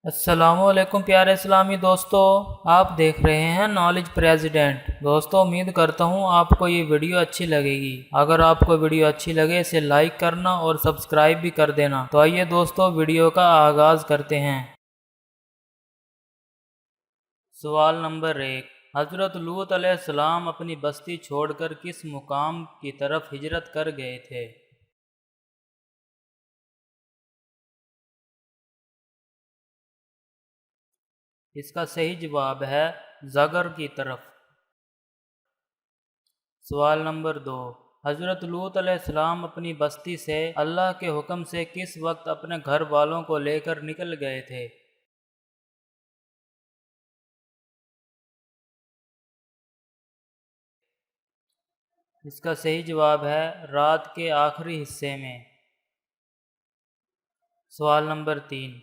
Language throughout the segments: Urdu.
السلام علیکم پیارے اسلامی دوستو، آپ دیکھ رہے ہیں نالج پریزیڈنٹ۔ دوستو امید کرتا ہوں آپ کو یہ ویڈیو اچھی لگے گی۔ اگر آپ کو ویڈیو اچھی لگے اسے لائک کرنا اور سبسکرائب بھی کر دینا۔ تو آئیے دوستو ویڈیو کا آغاز کرتے ہیں۔ سوال نمبر 1، حضرت لوط علیہ السلام اپنی بستی چھوڑ کر کس مقام کی طرف ہجرت کر گئے تھے؟ اس کا صحیح جواب ہے زگر کی طرف۔ سوال نمبر 2، حضرت لوط علیہ السلام اپنی بستی سے اللہ کے حکم سے کس وقت اپنے گھر والوں کو لے کر نکل گئے تھے؟ اس کا صحیح جواب ہے رات کے آخری حصے میں۔ سوال نمبر 3،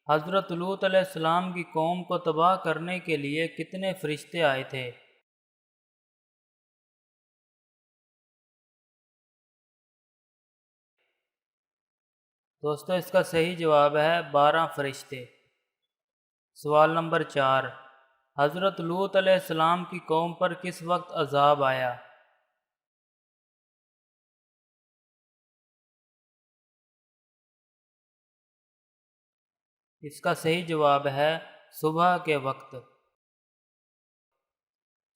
حضرت لوط علیہ السلام کی قوم کو تباہ کرنے کے لیے کتنے فرشتے آئے تھے؟ دوستو اس کا صحیح جواب ہے 12 فرشتے۔ سوال نمبر 4، حضرت لوط علیہ السلام کی قوم پر کس وقت عذاب آیا؟ اس کا صحیح جواب ہے صبح کے وقت۔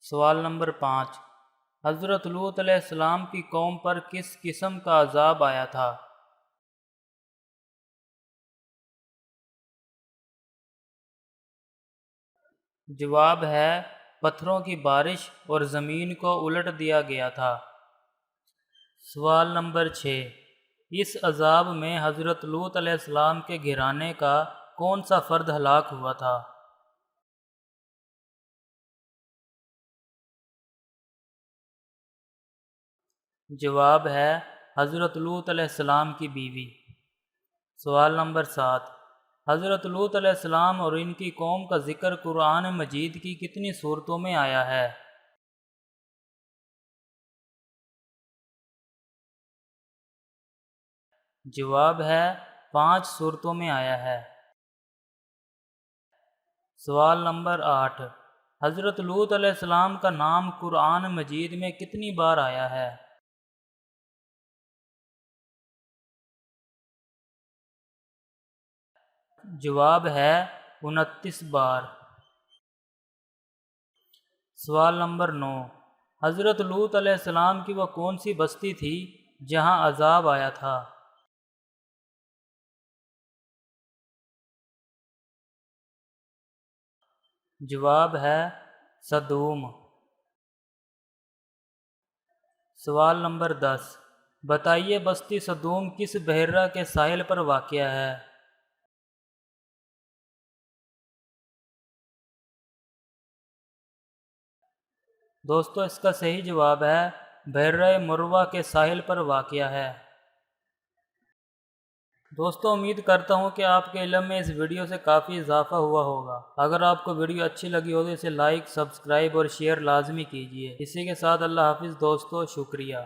سوال نمبر 5، حضرت لوط علیہ السلام کی قوم پر کس قسم کا عذاب آیا تھا؟ جواب ہے پتھروں کی بارش اور زمین کو الٹ دیا گیا تھا۔ سوال نمبر 6، اس عذاب میں حضرت لوط علیہ السلام کے گھرانے کا کون سا فرد ہلاک ہوا تھا؟ جواب ہے حضرت لوط علیہ السلام کی بیوی۔ سوال نمبر 7، حضرت لوط علیہ السلام اور ان کی قوم کا ذکر قرآن مجید کی کتنی صورتوں میں آیا ہے؟ جواب ہے 5 صورتوں میں آیا ہے۔ سوال نمبر 8، حضرت لوط علیہ السلام کا نام قرآن مجید میں کتنی بار آیا ہے؟ جواب ہے 29 بار۔ سوال نمبر 9، حضرت لوط علیہ السلام کی وہ کون سی بستی تھی جہاں عذاب آیا تھا؟ جواب ہے سدوم۔ سوال نمبر 10، بتائیے بستی سدوم کس بحیرہ کے ساحل پر واقع ہے؟ دوستو اس کا صحیح جواب ہے بحیرہ مروہ کے ساحل پر واقع ہے۔ دوستو امید کرتا ہوں کہ آپ کے علم میں اس ویڈیو سے کافی اضافہ ہوا ہوگا۔ اگر آپ کو ویڈیو اچھی لگی ہو تو اسے لائک، سبسکرائب اور شیئر لازمی کیجیے۔ اسی کے ساتھ اللہ حافظ دوستو، شکریہ۔